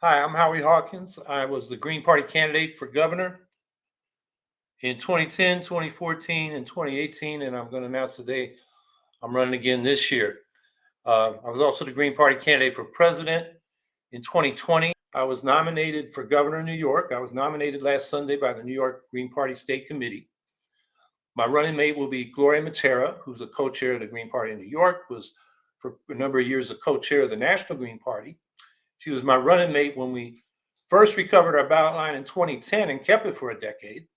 Hi, I'm Howie Hawkins. I was the Green Party candidate for governor in 2010, 2014, and 2018, and I'm going to announce today I'm running again this year. I was also the Green Party candidate for president in 2020. I was nominated for governor of New York. I was nominated last Sunday by the New York Green Party State Committee. My running mate will be Gloria Matera, who's a co-chair of the Green Party in New York, was for a number of years a co-chair of the National Green Party. She was my running mate when we first recovered our ballot line in 2010 and kept it for a decade.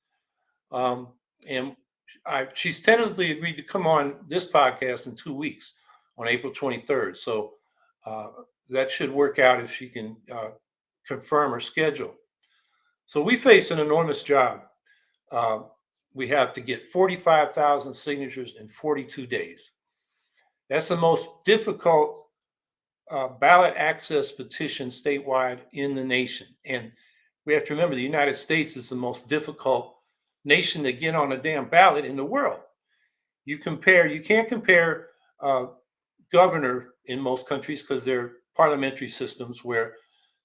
She's tentatively agreed to come on this podcast in 2 weeks on April 23rd. So that should work out if she can confirm her schedule. So we face an enormous job. We have to get 45,000 signatures in 42 days. That's the most difficult ballot access petition statewide in the nation. And we have to remember the United States is the most difficult nation to get on a damn ballot in the world. You can't compare governor in most countries because they're parliamentary systems where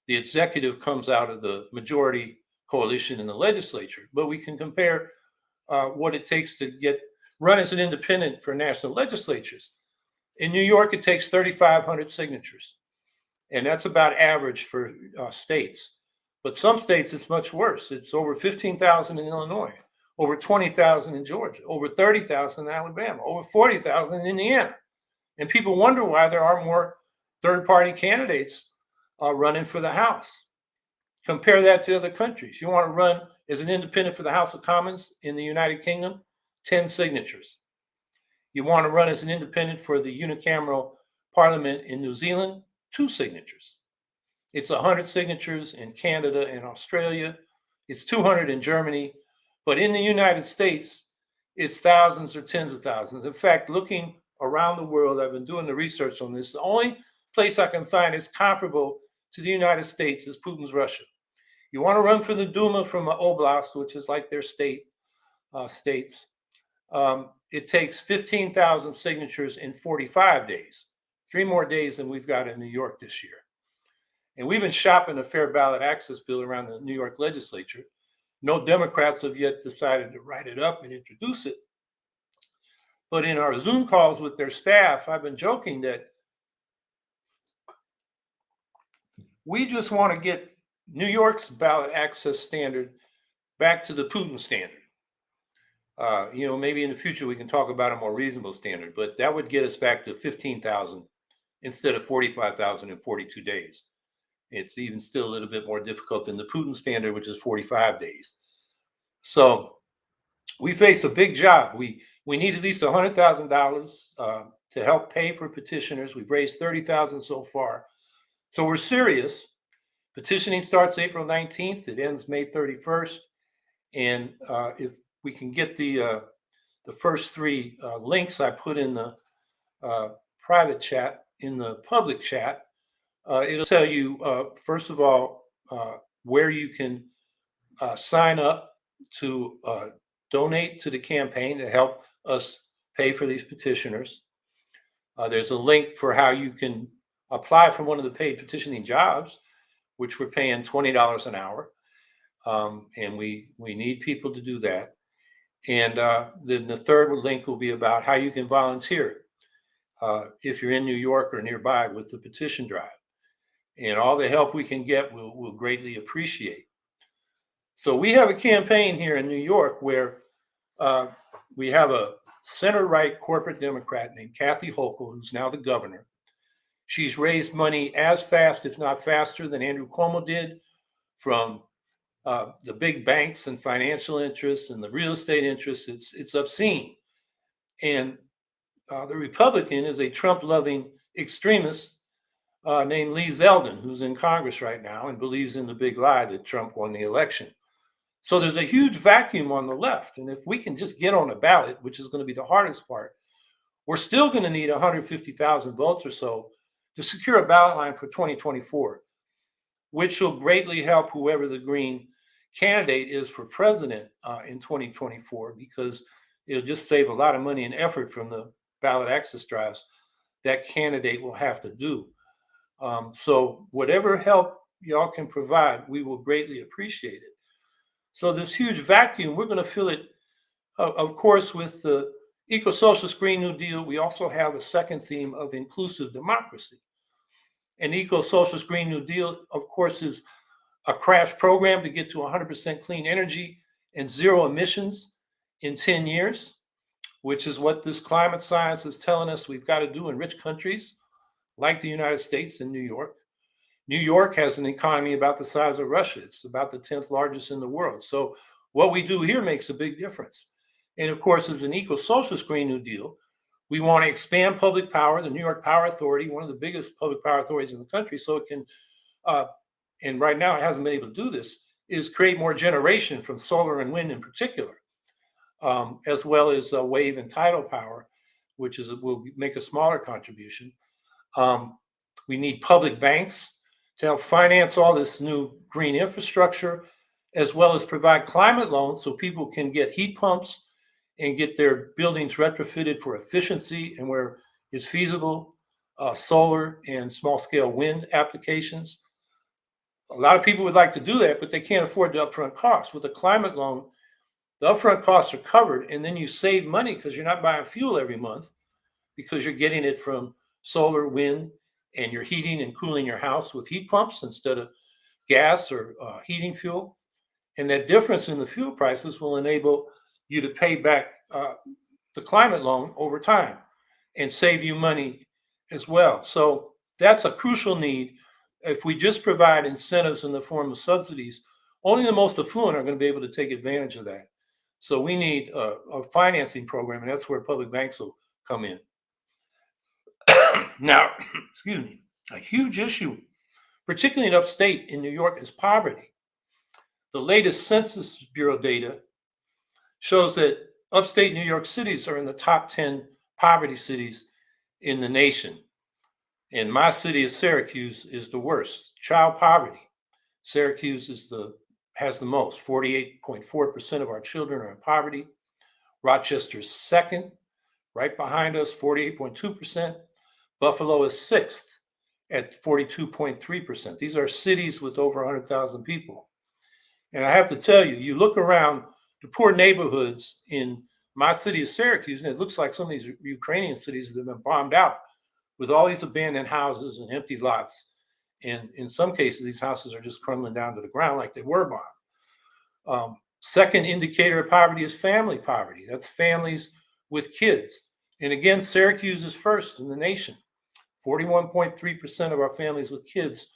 the executive comes out of the majority coalition in the legislature. But we can compare what it takes to run as an independent for national legislatures. In New York, it takes 3,500 signatures, and that's about average for states. But some states, it's much worse. It's over 15,000 in Illinois, over 20,000 in Georgia, over 30,000 in Alabama, over 40,000 in Indiana. And people wonder why there are more third-party candidates running for the House. Compare that to other countries. You want to run as an independent for the House of Commons in the United Kingdom, 10 signatures. You want to run as an independent for the unicameral parliament in New Zealand, 2 signatures. It's 100 signatures in Canada and Australia. It's 200 in Germany. But in the United States, it's thousands or tens of thousands. In fact, looking around the world, I've been doing the research on this. The only place I can find is comparable to the United States is Putin's Russia. You want to run for the Duma from an oblast, which is like their states. It takes 15,000 signatures in 45 days, 3 more days than we've got in New York this year. And we've been shopping a fair ballot access bill around the New York legislature. No Democrats have yet decided to write it up and introduce it. But in our Zoom calls with their staff, I've been joking that we just want to get New York's ballot access standard back to the Putin standard. Maybe in the future we can talk about a more reasonable standard, but that would get us back to 15,000 instead of 45,000 in 42 days. It's even still a little bit more difficult than the Putin standard, which is 45 days. So we face a big job. We need at least $100,000 to help pay for petitioners. We've raised $30,000 so far. So we're serious. Petitioning starts April 19th. It ends May 31st. And if we can get the first 3 links I put in the private chat, in the public chat, it'll tell you, first of all, where you can sign up to donate to the campaign to help us pay for these petitioners. There's a link for how you can apply for one of the paid petitioning jobs, which we're paying $20 an hour. And we need people to do that. And then the third link will be about how you can volunteer if you're in New York or nearby with the petition drive. And all the help we can get, we'll greatly appreciate. So we have a campaign here in New York where we have a center-right corporate Democrat named Kathy Hochul, who's now the governor. She's raised money as fast, if not faster, than Andrew Cuomo did from the big banks and financial interests and the real estate interests. It's obscene. And the Republican is a Trump-loving extremist named Lee Zeldin, who's in Congress right now and believes in the big lie that Trump won the election. So there's a huge vacuum on the left. And if we can just get on a ballot, which is going to be the hardest part, we're still going to need 150,000 votes or so to secure a ballot line for 2024, which will greatly help whoever the Green candidate is for president in 2024, because it'll just save a lot of money and effort from the ballot access drives that candidate will have to do. So whatever help y'all can provide, we will greatly appreciate it. So this huge vacuum, we're going to fill it, of course, with the Eco-Socialist Green New Deal. We also have a second theme of inclusive democracy. And Eco-Socialist Green New Deal, of course, is a crash program to get to 100% clean energy and zero emissions in 10 years, which is what this climate science is telling us we've got to do in rich countries like the United States and New York. New York has an economy about the size of Russia. It's about the 10th largest in the world. So what we do here makes a big difference. And of course, as an Eco-Socialist Green New Deal, we want to expand public power, the New York Power Authority, one of the biggest public power authorities in the country, so it can, and right now it hasn't been able to do this, is create more generation from solar and wind in particular, as well as wave and tidal power, which will make a smaller contribution. We need public banks to help finance all this new green infrastructure, as well as provide climate loans so people can get heat pumps and get their buildings retrofitted for efficiency and where it's feasible, solar and small scale wind applications. A lot of people would like to do that, but they can't afford the upfront costs. With a climate loan, the upfront costs are covered, and then you save money because you're not buying fuel every month because you're getting it from solar, wind, and you're heating and cooling your house with heat pumps instead of gas or heating fuel. And that difference in the fuel prices will enable you to pay back the climate loan over time and save you money as well. So that's a crucial need. If we just provide incentives in the form of subsidies, only the most affluent are going to be able to take advantage of that. So we need a financing program, and that's where public banks will come in. Now, excuse me, a huge issue, particularly in upstate in New York, is poverty. The latest Census Bureau data shows that upstate New York cities are in the top 10 poverty cities in the nation. And my city of Syracuse is the worst. Child poverty. Syracuse has the most. 48.4% of our children are in poverty. Rochester's second, right behind us, 48.2%. Buffalo is sixth at 42.3%. These are cities with over 100,000 people. And I have to tell you, you look around the poor neighborhoods in my city of Syracuse, and it looks like some of these Ukrainian cities that have been bombed out with all these abandoned houses and empty lots. And in some cases, these houses are just crumbling down to the ground like they were bombed. Second indicator of poverty is family poverty. That's families with kids. And again, Syracuse is first in the nation. 41.3% of our families with kids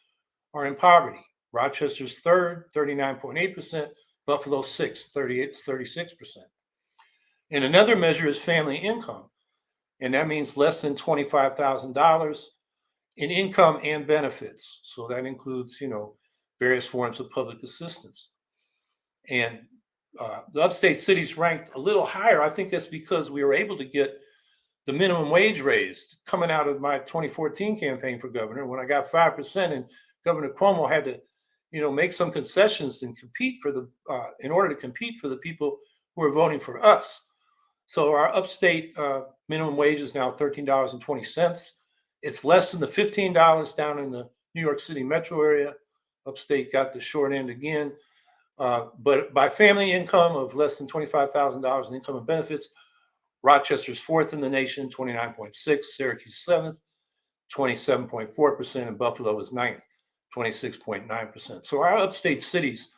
are in poverty. Rochester's third, 39.8%. Buffalo sixth, 36%. And another measure is family income. And that means less than $25,000 in income and benefits. So that includes, various forms of public assistance. And the upstate cities ranked a little higher. I think that's because we were able to get the minimum wage raised coming out of my 2014 campaign for governor, when I got 5%, and Governor Cuomo had to, make some concessions and compete for in order to compete for the people who are voting for us. So our upstate minimum wage is now $13.20. It's less than the $15 down in the New York City metro area. Upstate got the short end again. But by family income of less than $25,000 in income and benefits, Rochester's fourth in the nation, 29.6%, Syracuse seventh, 27.4%, and Buffalo is ninth, 26.9%. So our upstate cities,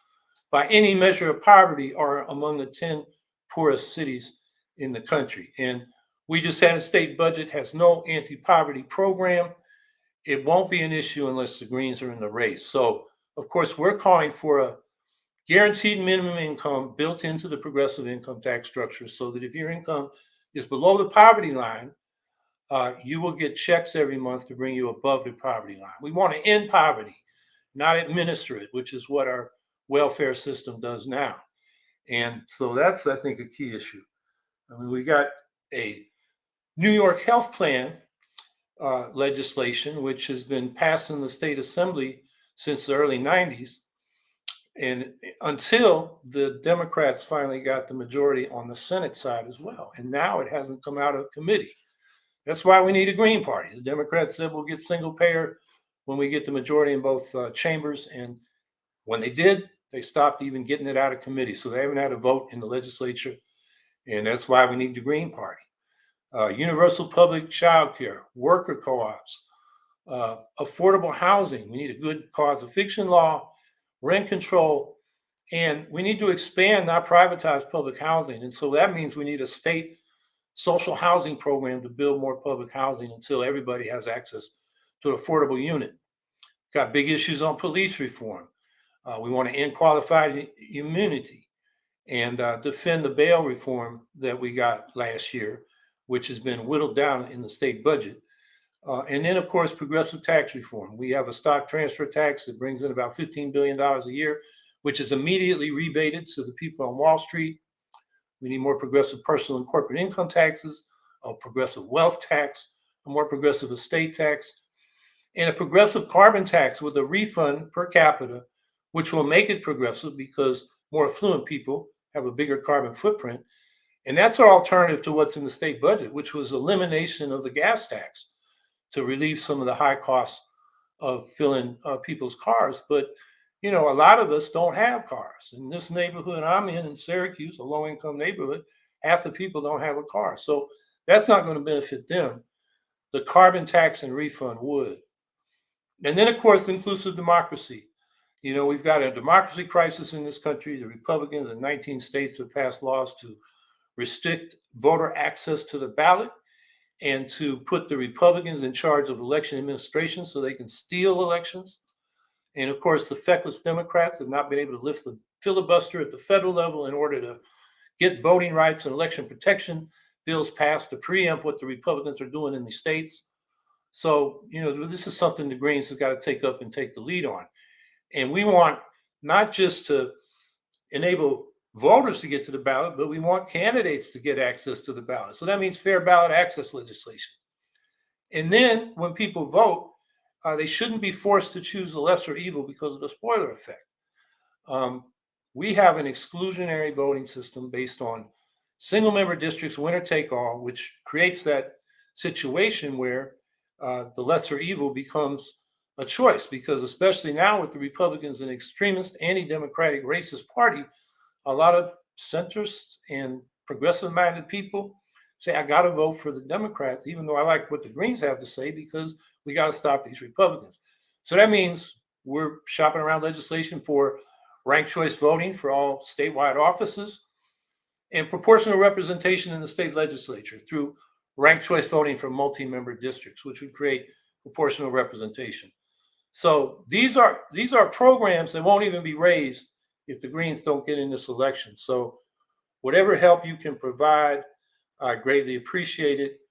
by any measure of poverty, are among the 10 poorest cities in the country. And we just had a state budget, has no anti-poverty program. It won't be an issue unless the Greens are in the race. So, of course, we're calling for a guaranteed minimum income built into the progressive income tax structure so that if your income is below the poverty line, you will get checks every month to bring you above the poverty line. We want to end poverty, not administer it, which is what our welfare system does now. And so that's, I think, a key issue. I mean, we got a New York health plan legislation, which has been passed in the state assembly since the early 90s. And until the Democrats finally got the majority on the Senate side as well. And now it hasn't come out of committee. That's why we need a Green Party. The Democrats said we'll get single payer when we get the majority in both chambers. And when they did, they stopped even getting it out of committee. So they haven't had a vote in the legislature. And that's why we need the Green Party. Universal public child care, worker co-ops, affordable housing. We need a good cause of fiction law, rent control, and we need to expand, not privatize public housing. And so that means we need a state social housing program to build more public housing until everybody has access to an affordable unit. Got big issues on police reform. We want to end qualified immunity and defend the bail reform that we got last year, which has been whittled down in the state budget. And then, of course, progressive tax reform. We have a stock transfer tax that brings in about $15 billion a year, which is immediately rebated to the people on Wall Street. We need more progressive personal and corporate income taxes, a progressive wealth tax, a more progressive estate tax, and a progressive carbon tax with a refund per capita, which will make it progressive because more affluent people have a bigger carbon footprint. And that's our alternative to what's in the state budget, which was elimination of the gas tax to relieve some of the high costs of filling people's cars. But, you know, a lot of us don't have cars. In this neighborhood I'm in Syracuse, a low-income neighborhood, half the people don't have a car. So that's not going to benefit them. The carbon tax and refund would. And then, of course, inclusive democracy. You know, we've got a democracy crisis in this country. The Republicans in 19 states have passed laws to restrict voter access to the ballot and to put the Republicans in charge of election administration so they can steal elections. And of course, the feckless Democrats have not been able to lift the filibuster at the federal level in order to get voting rights and election protection bills passed to preempt what the Republicans are doing in the states. So, you know, this is something the Greens have got to take up and take the lead on. And we want not just to enable voters to get to the ballot, but we want candidates to get access to the ballot. So that means fair ballot access legislation. And then when people vote, they shouldn't be forced to choose the lesser evil because of the spoiler effect. We have an exclusionary voting system based on single member districts, winner take all, which creates that situation where the lesser evil becomes a choice, because especially now with the Republicans, an extremist, anti-democratic, racist party, a lot of centrists and progressive-minded people say, I got to vote for the Democrats, even though I like what the Greens have to say, because we got to stop these Republicans. So that means we're shopping around legislation for ranked choice voting for all statewide offices and proportional representation in the state legislature through ranked choice voting for multi-member districts, which would create proportional representation. So these are programs that won't even be raised if the Greens don't get in this election. So whatever help you can provide, I greatly appreciate it.